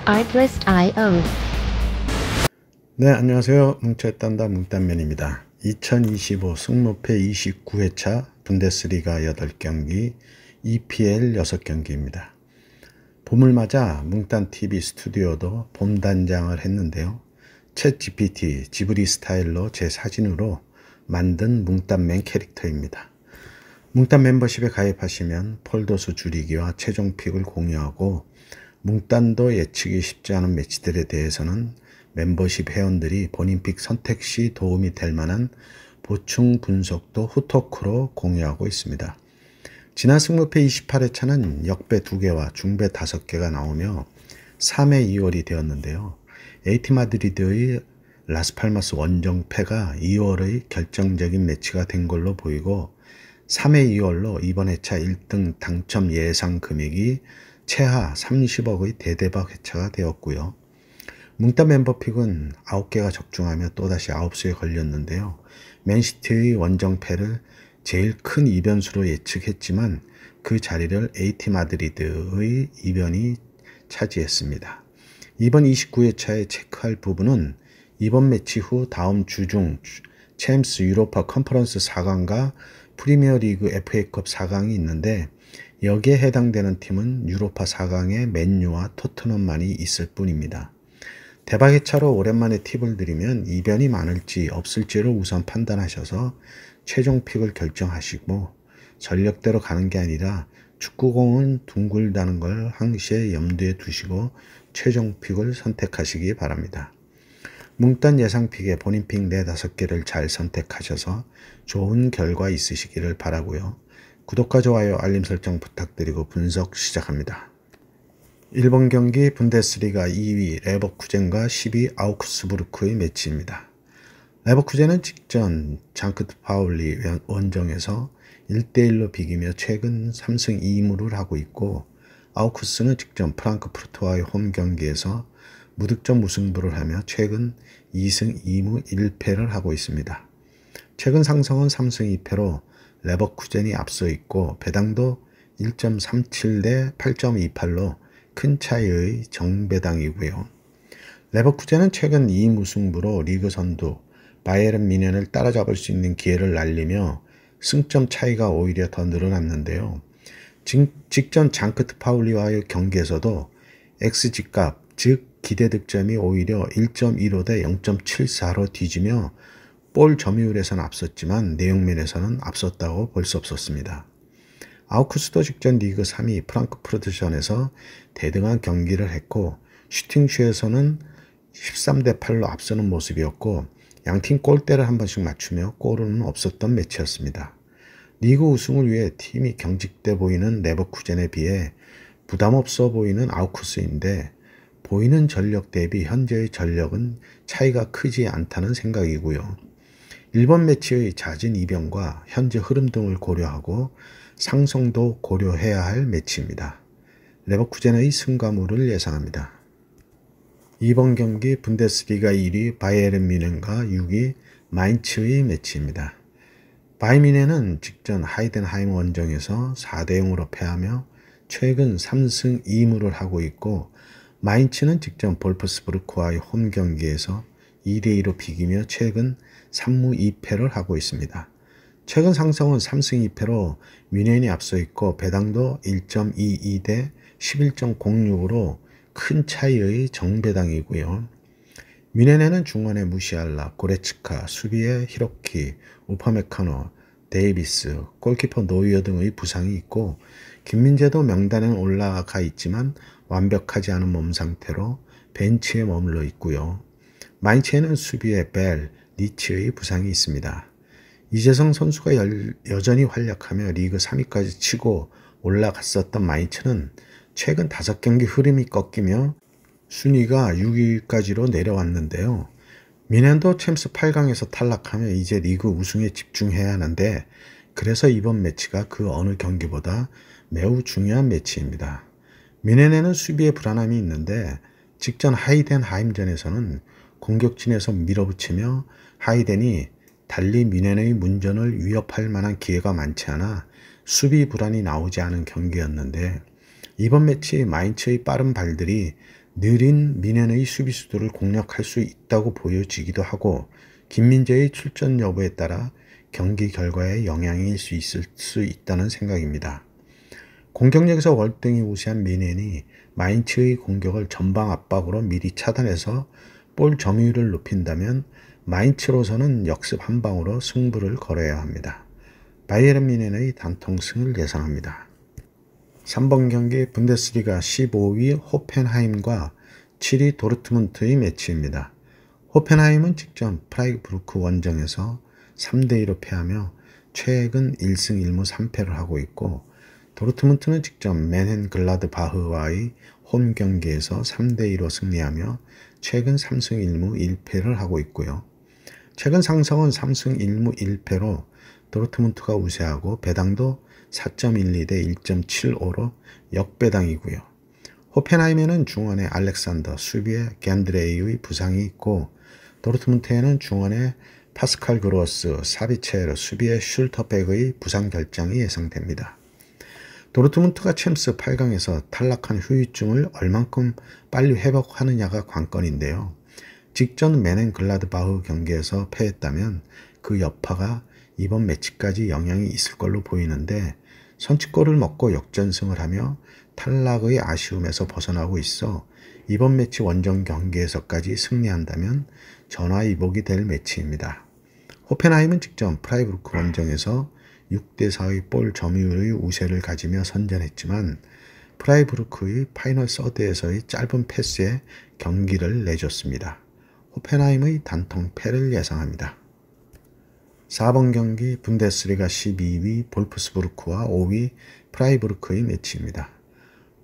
iBlist.io. 네, 안녕하세요. 뭉쳐있단다 뭉딴맨입니다. 2025 승무패 29회차 분데스리가 8경기, EPL 6경기입니다. 봄을 맞아 뭉딴TV 스튜디오도 봄 단장을 했는데요. 챗 GPT 지브리 스타일로 제 사진으로 만든 뭉딴맨 캐릭터입니다. 뭉딴 멤버십에 가입하시면 폴더수 줄이기와 최종 픽을 공유하고 뭉딴도 예측이 쉽지 않은 매치들에 대해서는 멤버십 회원들이 본인 픽 선택 시 도움이 될 만한 보충 분석도 후토크로 공유하고 있습니다. 지난 승무패 28회차는 역배 2개와 중배 5개가 나오며 3회 2월이 되었는데요. 에이티 마드리드의 라스팔마스 원정패가 2월의 결정적인 매치가 된 걸로 보이고 3회 2월로 이번 회차 1등 당첨 예상 금액이 최하 30억의 대대박 회차가 되었고요. 뭉딴 멤버픽은 9개가 적중하며 또다시 9수에 걸렸는데요. 맨시티의 원정패를 제일 큰 이변수로 예측했지만 그 자리를 에이티 마드리드의 이변이 차지했습니다. 이번 29회차에 체크할 부분은 이번 매치 후 다음 주 중 챔스 유로파 컨퍼런스 4강과 프리미어리그 FA컵 4강이 있는데 여기에 해당되는 팀은 유로파 4강에 맨유와 토트넘만이 있을 뿐입니다. 대박의 차로 오랜만에 팁을 드리면 이변이 많을지 없을지를 우선 판단하셔서 최종 픽을 결정하시고 전력대로 가는 게 아니라 축구공은 둥글다는 걸 항시에 염두에 두시고 최종 픽을 선택하시기 바랍니다. 뭉딴 예상 픽에 본인 픽 4-5개를 잘 선택하셔서 좋은 결과 있으시기를 바라고요. 구독과 좋아요, 알림 설정 부탁드리고 분석 시작합니다. 1번 경기 분데스리가 2위 레버쿠젠과 10위 아우크스부르크의 매치입니다. 레버쿠젠은 직전 장크트 파울리 원정에서 1대1로 비기며 최근 3승 2무를 하고 있고 아우크스는 직전 프랑크푸르트와의 홈 경기에서 무득점 무승부를 하며 최근 2승 2무 1패를 하고 있습니다. 최근 상승은 3승 2패로 레버쿠젠이 앞서 있고 배당도 1.37 대 8.28로 큰 차이의 정배당이고요. 레버쿠젠은 최근 2무승부로 리그 선두 바이에른 뮌헨을 따라잡을 수 있는 기회를 날리며 승점 차이가 오히려 더 늘어났는데요. 직전 장크트 파울리와의 경기에서도 XG값 즉 기대 득점이 오히려 1.15 대 0.74로 뒤지며 볼 점유율에서는 앞섰지만 내용면에서는 앞섰다고 볼 수 없었습니다. 아우크스도 직전 리그 3위 프랑크푸르트전에서 대등한 경기를 했고 슈팅슈에서는 13대 8로 앞서는 모습이었고 양팀 골대를 한 번씩 맞추며 골은 없었던 매치였습니다. 리그 우승을 위해 팀이 경직돼 보이는 레버쿠젠에 비해 부담없어 보이는 아우크스인데 보이는 전력 대비 현재의 전력은 차이가 크지 않다는 생각이고요. 1번 매치의 잦은 이변과 현재 흐름 등을 고려하고 상승도 고려해야 할 매치입니다. 레버쿠젠의 승과물을 예상합니다. 2번 경기 분데스리가 1위 바이에른 뮌헨과 6위 마인츠의 매치입니다. 바이뮌헨은 직전 하이덴하임 원정에서 4대 0으로 패하며 최근 3승 2무를 하고 있고 마인츠는 직전 볼프스부르크와의 홈 경기에서 2대 2로 비기며 최근 3무 2패를 하고 있습니다. 최근 상승은 3승 2패로 뮌헨이 앞서 있고 배당도 1.22 대 11.06으로 큰 차이의 정배당이고요. 뮌헨에는 중원의 무시알라, 고레츠카, 수비의 히로키, 우파메카노, 데이비스, 골키퍼 노이어 등의 부상이 있고 김민재도 명단에 올라가 있지만 완벽하지 않은 몸 상태로 벤치에 머물러 있고요. 마인츠에는 수비의 벨, 니츠의 부상이 있습니다. 이재성 선수가 여전히 활약하며 리그 3위까지 치고 올라갔었던 마인츠는 최근 5경기 흐름이 꺾이며 순위가 6위까지로 내려왔는데요. 뮌헨도 챔스 8강에서 탈락하며 이제 리그 우승에 집중해야 하는데 그래서 이번 매치가 그 어느 경기보다 매우 중요한 매치입니다. 뮌헨에는 수비에 불안함이 있는데 직전 하이덴하임전에서는 공격진에서 밀어붙이며 하이덴이 달리 뮌헨의 문전을 위협할 만한 기회가 많지 않아 수비 불안이 나오지 않은 경기였는데 이번 매치 마인츠의 빠른 발들이 느린 미넨의 수비수들을 공략할 수 있다고 보여지기도 하고 김민재의 출전 여부에 따라 경기 결과에 영향이 있을 수 있다는 생각입니다. 공격력에서 월등히 우세한 미넨이 마인츠의 공격을 전방 압박으로 미리 차단해서 볼 점유율을 높인다면 마인츠로서는 역습 한 방으로 승부를 걸어야 합니다. 바이에른 뮌헨의 단통승을 예상합니다. 3번 경기 분데스리가 15위 호펜하임과 7위 도르트문트의 매치입니다. 호펜하임은 직전 프라이부르크 원정에서 3대2로 패하며 최근 1승 1무 3패를 하고 있고 도르트문트는 직전 맨헨글라드바흐와의 홈 경기에서 3대2로 승리하며 최근 3승 1무 1패를 하고 있고요. 최근 상성은 3승 1무 1패로 도르트문트가 우세하고 배당도 4.12 대 1.75로 역배당이고요. 호펜하임에는 중원에 알렉산더, 수비에 겐드레이의 부상이 있고 도르트문트에는 중원에 파스칼 그로스, 사비체르, 수비에 슐터백의 부상 결장이 예상됩니다. 도르트문트가 챔스 8강에서 탈락한 후유증을 얼만큼 빨리 회복하느냐가 관건인데요. 직전 맨헨글라드바흐 경기에서 패했다면 그 여파가 이번 매치까지 영향이 있을 걸로 보이는데 선취골을 먹고 역전승을 하며 탈락의 아쉬움에서 벗어나고 있어 이번 매치 원정 경기에서까지 승리한다면 전화위복이 될 매치입니다. 호펜하임은 직전 프라이부르크 원정에서 6대4의 볼 점유율의 우세를 가지며 선전했지만 프라이부르크의 파이널 서드에서의 짧은 패스에 경기를 내줬습니다. 호펜하임의 단통 패를 예상합니다. 4번 경기 분데스리가 12위 볼프스부르크와 5위 프라이부르크의 매치입니다.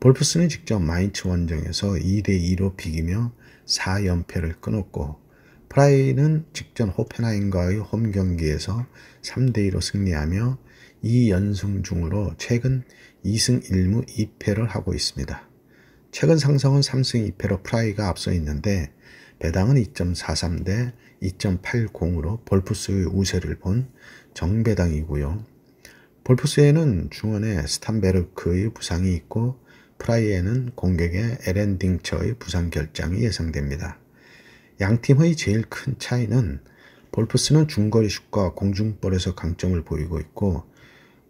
볼프스는 직접 마인츠 원정에서 2대2로 비기며 4연패를 끊었고 프라이는 직전 호펜하임과의 홈 경기에서 3대2로 승리하며 2연승 중으로 최근 2승 1무 2패를 하고 있습니다. 최근 상성은 3승 2패로 프라이가 앞서 있는데 배당은 2.43 대 2.80으로 볼프스의 우세를 본 정배당이고요. 볼프스에는 중원에 스탄베르크의 부상이 있고 프라이에는 공격에 에렌딩처의 부상 결장이 예상됩니다. 양팀의 제일 큰 차이는 볼프스는 중거리 슛과 공중볼에서 강점을 보이고 있고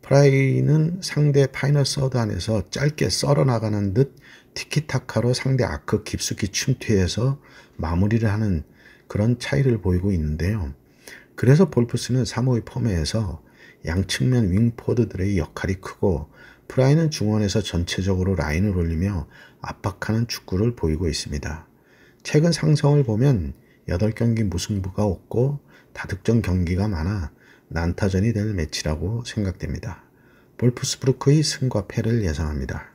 프라이는 상대 파이널 서드 안에서 짧게 썰어나가는 듯 티키타카로 상대 아크 깊숙이 침투해서 마무리를 하는 그런 차이를 보이고 있는데요. 그래서 볼프스는 3호의 폼에서 양측면 윙포드들의 역할이 크고 프라이는 중원에서 전체적으로 라인을 올리며 압박하는 축구를 보이고 있습니다. 최근 상성을 보면 8경기 무승부가 없고 다득점 경기가 많아 난타전이 될 매치라고 생각됩니다. 볼프스부르크의 승과 패를 예상합니다.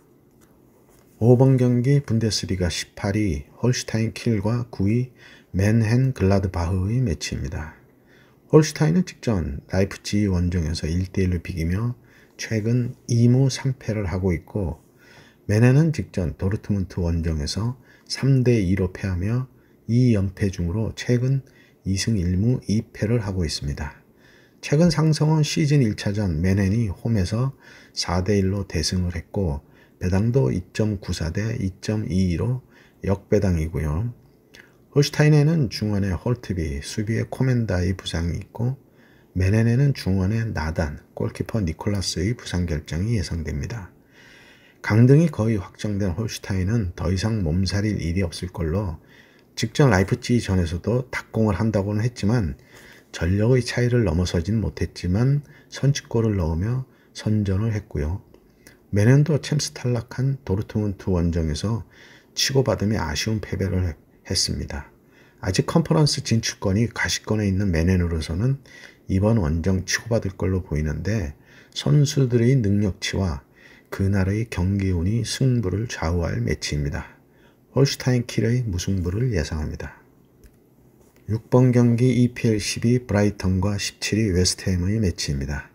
5번 경기 분데스리가 18위 홀슈타인 킬과 9위 맨헨글라드바흐의 매치입니다. 홀슈타인은 직전 라이프치히 원정에서 1대1로 비기며 최근 2무 3패를 하고 있고 맨헨은 직전 도르트문트 원정에서 3대2로 패하며 2연패 중으로 최근 2승 1무 2패를 하고 있습니다. 최근 상성은 시즌 1차전 맨헨이 홈에서 4대1로 대승을 했고 배당도 2.94 대 2.22로 역배당이고요. 홀슈타인에는 중원에 홀트비, 수비에 코멘다의 부상이 있고 맨헨에는 중원에 나단, 골키퍼 니콜라스의 부상 결정이 예상됩니다. 강등이 거의 확정된 홀슈타인은 더 이상 몸살일 일이 없을 걸로 직전 라이프치히 전에서도 탁공을 한다고는 했지만 전력의 차이를 넘어서진 못했지만 선취골을 넣으며 선전을 했고요. 맨헨도 챔스 탈락한 도르트문트 원정에서 치고받으며 아쉬운 패배를 했습니다. 아직 컨퍼런스 진출권이 가시권에 있는 맨헨으로서는 이번 원정 치고받을 걸로 보이는데 선수들의 능력치와 그날의 경기운이 승부를 좌우할 매치입니다. 홀슈타인 킬의 무승부를 예상합니다. 6번 경기 EPL 10위 브라이턴과 17위 웨스트햄의 매치입니다.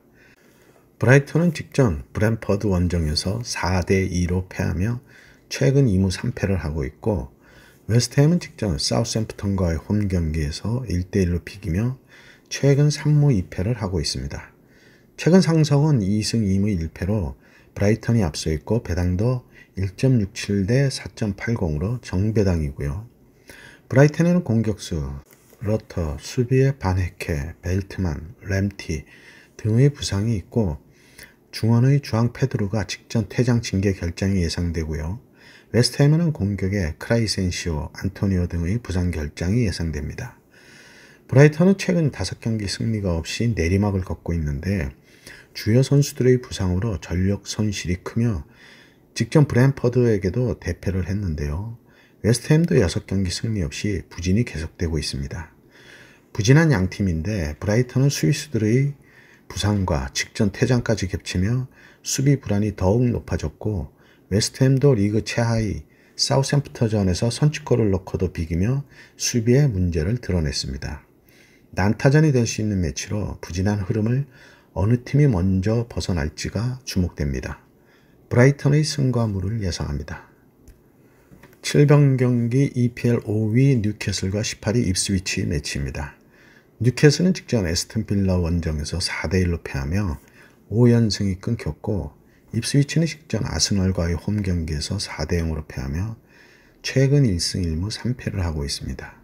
브라이턴은 직전 브랜퍼드 원정에서 4대2로 패하며 최근 2무 3패를 하고 있고 웨스트햄은 직전 사우샘프턴과의 홈 경기에서 1대1로 비기며 최근 3무 2패를 하고 있습니다. 최근 상성은 2승 2무 1패로 브라이턴이 앞서 있고 배당도 1.67 대 4.80으로 정배당이고요. 브라이턴에는 공격수 러터, 수비의 반헤케, 벨트만, 램티 등의 부상이 있고 중원의 주앙 페드로가 직전 퇴장 징계 결장이 예상되고요. 웨스트햄은 공격에 크라이센시오, 안토니오 등의 부상 결장이 예상됩니다. 브라이턴은 최근 5경기 승리가 없이 내리막을 걷고 있는데 주요 선수들의 부상으로 전력 손실이 크며 직전 브랜퍼드에게도 대패를 했는데요. 웨스트햄도 6경기 승리 없이 부진이 계속되고 있습니다. 부진한 양팀인데 브라이턴은 스위스들의 부상과 직전 퇴장까지 겹치며 수비 불안이 더욱 높아졌고 웨스트햄도 리그 최하위 사우샘프턴전에서 선취골을 넣고도 비기며 수비의 문제를 드러냈습니다. 난타전이 될 수 있는 매치로 부진한 흐름을 어느 팀이 먼저 벗어날지가 주목됩니다. 브라이턴의 승과물을 예상합니다. 7번 경기 EPL 5위 뉴캐슬과 18위 입스위치 매치입니다. 뉴캐슬은 직전 에스턴 빌라 원정에서 4대1로 패하며 5연승이 끊겼고 입스위치는 직전 아스널과의 홈 경기에서 4대0으로 패하며 최근 1승 1무 3패를 하고 있습니다.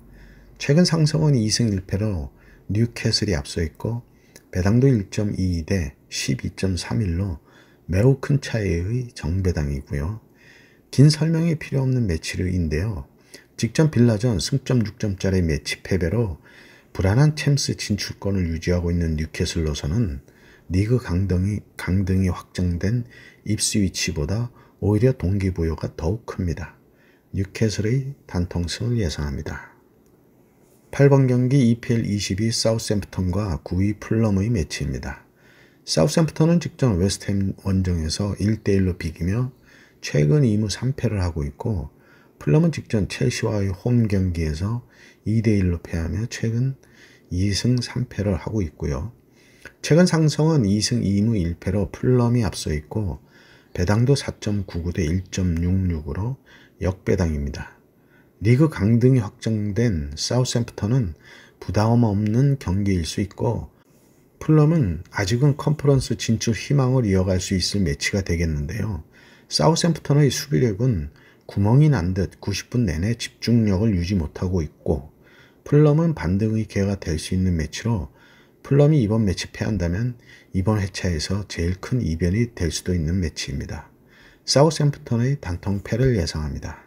최근 상승은 2승 1패로 뉴캐슬이 앞서 있고 배당도 1.22 대 12.31로 매우 큰 차이의 정배당이고요. 긴 설명이 필요 없는 매치인데요. 직전 빌라전 승점 6점짜리 매치 패배로 불안한 챔스 진출권을 유지하고 있는 뉴캐슬로서는 리그 강등이 확정된 입스위치보다 오히려 동기부여가 더욱 큽니다. 뉴캐슬의 단통승을 예상합니다. 8번 경기 EPL 22 사우샘프턴과 9위 풀럼의 매치입니다. 사우샘프턴은 직전 웨스트햄 원정에서 1대1로 비기며 최근 2무 3패를 하고 있고 풀럼은 직전 첼시와의 홈 경기에서 2대1로 패하며 최근 2승 3패를 하고 있고요. 최근 상승은 2승 2무 1패로 풀럼이 앞서 있고 배당도 4.99 대 1.66으로 역배당입니다. 리그 강등이 확정된 사우샘프턴은 부담 없는 경기일 수 있고 풀럼은 아직은 컨퍼런스 진출 희망을 이어갈 수 있을 매치가 되겠는데요. 사우샘프턴의 수비력은 구멍이 난 듯 90분 내내 집중력을 유지 못하고 있고 풀럼은 반등의 기회가 될 수 있는 매치로 풀럼이 이번 매치 패한다면 이번 회차에서 제일 큰 이변이 될 수도 있는 매치입니다. 사우샘프턴의 단통패를 예상합니다.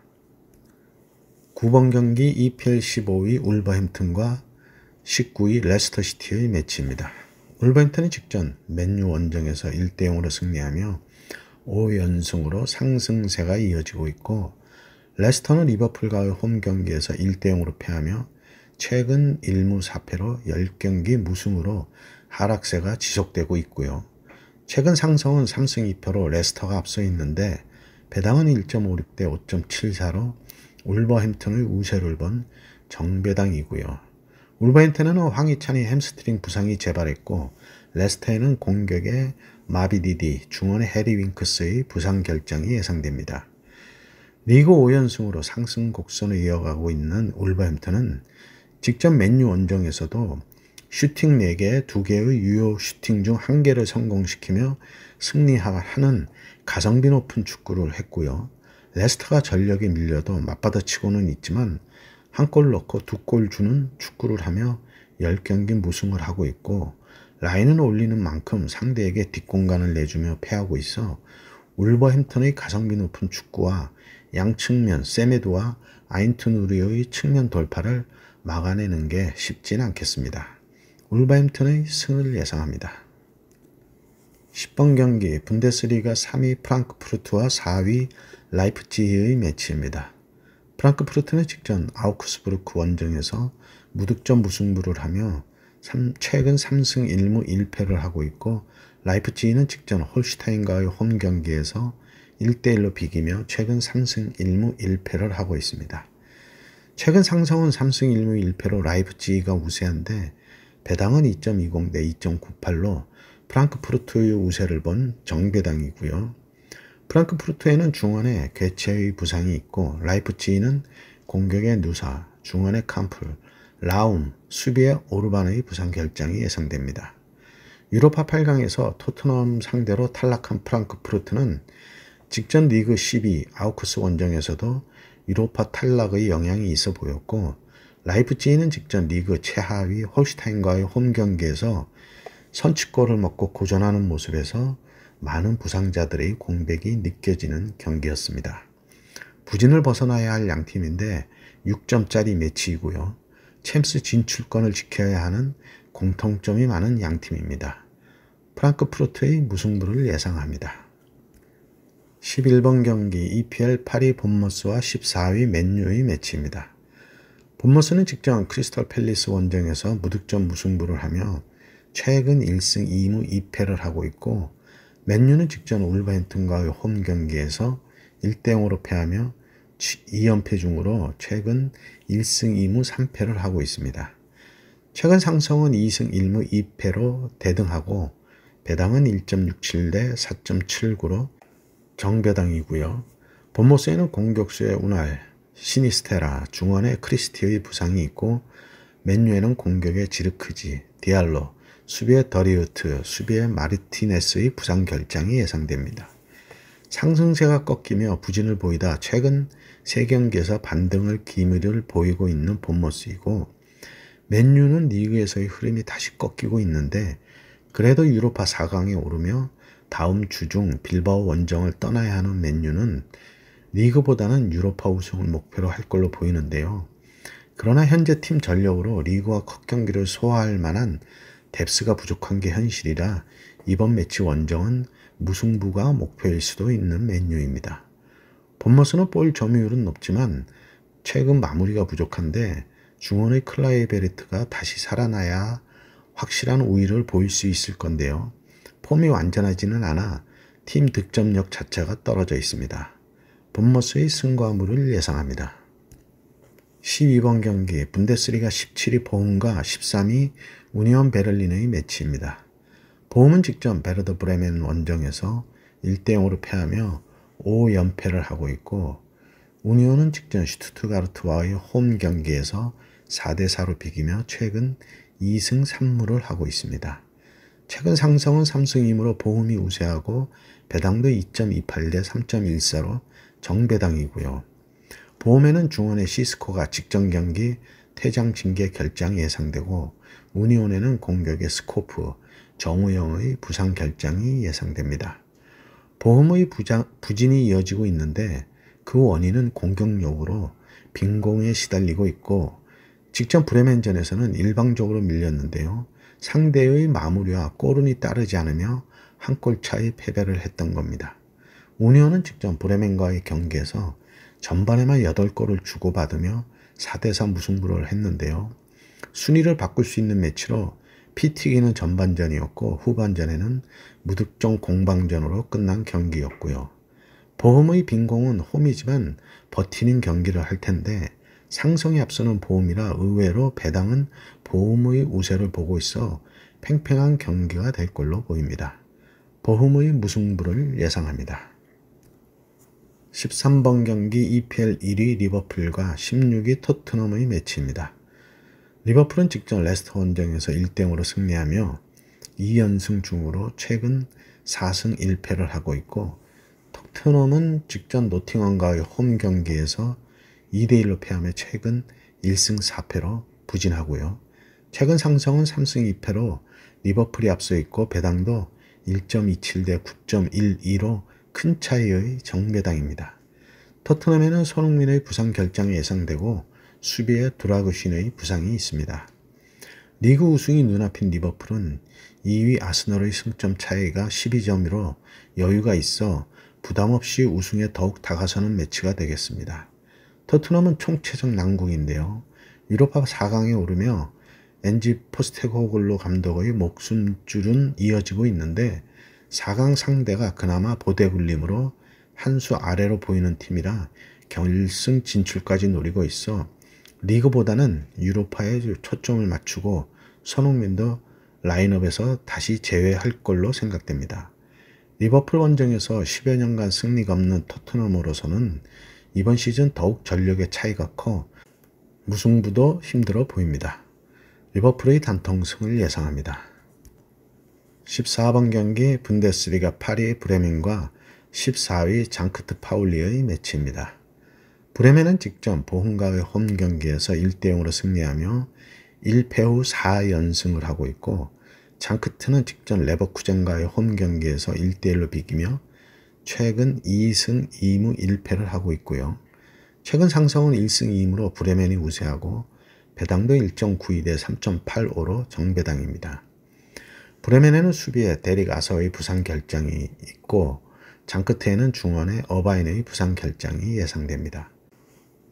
9번 경기 EPL 15위 울버햄튼과 19위 레스터시티의 매치입니다. 울버햄튼이 직전 맨유 원정에서 1대0으로 승리하며 5연승으로 상승세가 이어지고 있고 레스터는 리버풀과의 홈 경기에서 1대0으로 패하며 최근 1무 4패로 10경기 무승으로 하락세가 지속되고 있고요. 최근 상승은 3승 2패로 레스터가 앞서 있는데 배당은 1.56 대 5.74로 울버햄튼의 우세를 본 정배당이고요. 울버햄튼은 황희찬이 햄스트링 부상이 재발했고 레스터에는 공격에 마비디디, 중원의 해리 윙크스의 부상 결장이 예상됩니다. 리그 5연승으로 상승 곡선을 이어가고 있는 울버햄튼은 직전 맨유 원정에서도 슈팅 4개에 2개의 유효 슈팅 중 1개를 성공시키며 승리하는 가성비 높은 축구를 했고요. 레스터가 전력에 밀려도 맞받아치고는 있지만 한 골 넣고 2골 주는 축구를 하며 10경기 무승을 하고 있고 라인을 올리는 만큼 상대에게 뒷공간을 내주며 패하고 있어 울버햄튼의 가성비 높은 축구와 양측면 세메도와 아인트누리의 측면 돌파를 막아내는 게 쉽진 않겠습니다. 울버햄튼의 승을 예상합니다. 10번 경기 분데스리가 3위 프랑크푸르트와 4위 라이프치히의 매치입니다. 프랑크푸르트는 직전 아우크스부르크 원정에서 무득점 무승부를 하며 최근 3승 1무 1패를 하고 있고 라이프치히는 직전 홀슈타인과의 홈 경기에서 1대1로 비기며 최근 3승 1무 1패를 하고 있습니다. 최근 상승은 3승 1무 1패로 라이프치히가 우세한데 배당은 2.20 대 2.98로 프랑크푸르트의 우세를 본 정배당이고요. 프랑크푸르트에는 중원에 괴체의 부상이 있고 라이프치히는 공격의 누사, 중원의 캄플, 라움, 수비의 오르반의 부상 결장이 예상됩니다. 유로파 8강에서 토트넘 상대로 탈락한 프랑크푸르트는 직전 리그 12 아우크스 원정에서도 유로파 탈락의 영향이 있어 보였고, 라이프치히는 직전 리그 최하위 홀슈타인과의 홈 경기에서 선취골을 먹고 고전하는 모습에서 많은 부상자들의 공백이 느껴지는 경기였습니다. 부진을 벗어나야 할 양팀인데 6점짜리 매치이고요. 챔스 진출권을 지켜야 하는 공통점이 많은 양팀입니다. 프랑크푸르트의 무승부를 예상합니다. 11번 경기 EPL 8위 본머스와 14위 맨유의 매치입니다. 본머스는 직전 크리스털 팰리스 원정에서 무득점 무승부를 하며 최근 1승 2무 2패를 하고 있고, 맨유는 직전 울버햄튼과의 홈 경기에서 1대0으로 패하며 2연패 중으로 최근 1승 2무 3패를 하고 있습니다. 최근 상성은 2승 1무 2패로 대등하고 배당은 1.67 대 4.79로 정배당이고요. 본머스에는 공격수의 우날, 시니스테라, 중원의 크리스티의 부상이 있고, 맨유에는 공격의 지르크지, 디알로, 수비의 더리우트, 수비의 마르티네스의 부상 결장이 예상됩니다. 상승세가 꺾이며 부진을 보이다 최근 3경기에서 반등을 기미를 보이고 있는 본머스이고, 맨유는 리그에서의 흐름이 다시 꺾이고 있는데 그래도 유로파 4강에 오르며 다음 주 중 빌바오 원정을 떠나야 하는 맨유는 리그보다는 유로파 우승을 목표로 할 걸로 보이는데요. 그러나 현재 팀 전력으로 리그와 컵 경기를 소화할 만한 뎁스가 부족한 게 현실이라 이번 매치 원정은 무승부가 목표일 수도 있는 맨유입니다. 본머스는 볼 점유율은 높지만 최근 마무리가 부족한데 중원의 클라이베르트가 다시 살아나야 확실한 우위를 보일 수 있을 건데요. 폼이 완전하지는 않아 팀 득점력 자체가 떨어져 있습니다. 본머스의 승과무를 예상합니다. 12번 경기 분데스리가 17위 보훔과 13위 우니온 베를린의 매치입니다. 보훔은 직전 베르더 브레멘 원정에서 1대0으로 패하며 5연패를 하고 있고, 우니온은 직전 슈투트가르트와의 홈 경기에서 4대4로 비기며 최근 2승 3무를 하고 있습니다. 최근 상성은 3승 2무로 보훔이 우세하고 배당도 2.28 대 3.14로 정배당이고요. 보험에는 중원의 시스코가 직전 경기 퇴장 징계 결장이 예상되고, 우니온에는 공격의 스코프, 정우영의 부상 결장이 예상됩니다. 보험의 부진이 이어지고 있는데 그 원인은 공격력으로 빈공에 시달리고 있고, 직전 브레멘전에서는 일방적으로 밀렸는데요. 상대의 마무리와 골운이 따르지 않으며 한 골 차의 패배를 했던 겁니다. 우니온은 직전 브레멘과의 경기에서 전반에만 8골을 주고받으며 4대4 무승부를 했는데요. 순위를 바꿀 수 있는 매치로 피 튀기는 전반전이었고, 후반전에는 무득점 공방전으로 끝난 경기였고요. 보험의 빈공은 홈이지만 버티는 경기를 할 텐데 상성이 앞서는 보험이라 의외로 배당은 보험의 우세를 보고 있어 팽팽한 경기가 될 걸로 보입니다. 보험의 무승부를 예상합니다. 13번 경기 EPL 1위 리버풀과 16위 토트넘의 매치입니다. 리버풀은 직전 레스터 원정에서 1대0으로 승리하며 2연승 중으로 최근 4승 1패를 하고 있고, 토트넘은 직전 노팅엄과의 홈 경기에서 2대1로 패하며 최근 1승 4패로 부진하고요. 최근 상성은 3승 2패로 리버풀이 앞서 있고 배당도 1.27 대 9.12로 큰 차이의 정배당입니다. 토트넘에는 손흥민의 부상 결장이 예상되고 수비에 드라구신의 부상이 있습니다. 리그 우승이 눈앞인 리버풀은 2위 아스널의 승점 차이가 12점으로 여유가 있어 부담없이 우승에 더욱 다가서는 매치가 되겠습니다. 토트넘은 총체적 난국인데요. 유로파 4강에 오르며 엔지 포스테코글로 감독의 목숨줄은 이어지고 있는데 4강 상대가 그나마 보대굴림으로 한 수 아래로 보이는 팀이라 결승 진출까지 노리고 있어 리그보다는 유로파에 초점을 맞추고 손흥민도 라인업에서 다시 제외할 걸로 생각됩니다. 리버풀 원정에서 10여 년간 승리가 없는 토트넘으로서는 이번 시즌 더욱 전력의 차이가 커 무승부도 힘들어 보입니다. 리버풀의 단통승을 예상합니다. 14번 경기 분데스리가 8위 브레멘과 14위 장크트 파울리의 매치입니다. 브레멘은 직전 보훈가의 홈 경기에서 1대0으로 승리하며 1패 후 4연승을 하고 있고, 장크트는 직전 레버쿠젠과의 홈 경기에서 1대1로 비기며 최근 2승 2무 1패를 하고 있고요. 최근 상성은 1승 2무로 브레멘이 우세하고 배당도 1.92 대 3.85로 정배당입니다. 브레멘에는 수비에 데릭 아서의 부상 결정이 있고, 장크트에는 중원의 어바인의 부상 결정이 예상됩니다.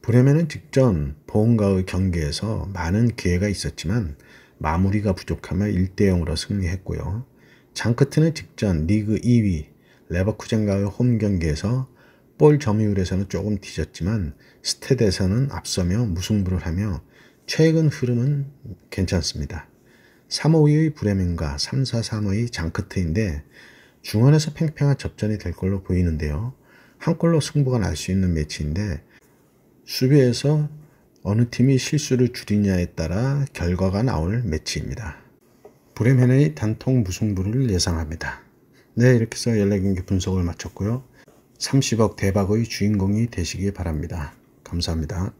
브레멘은 직전 보훈가의 경기에서 많은 기회가 있었지만 마무리가 부족하며 1대0으로 승리했고요. 장크트는 직전 리그 2위 레버쿠젠과의 홈 경기에서 볼 점유율에서는 조금 뒤졌지만 스탯에서는 앞서며 무승부를 하며 최근 흐름은 괜찮습니다. 3, 5위의 브레멘과 3, 4, 3위의 장크트인데 중원에서 팽팽한 접전이 될 걸로 보이는데요. 한 골로 승부가 날 수 있는 매치인데 수비에서 어느 팀이 실수를 줄이냐에 따라 결과가 나올 매치입니다. 브레멘의 단통 무승부를 예상합니다. 네, 이렇게 해서 14경기 분석을 마쳤고요. 30억 대박의 주인공이 되시기 바랍니다. 감사합니다.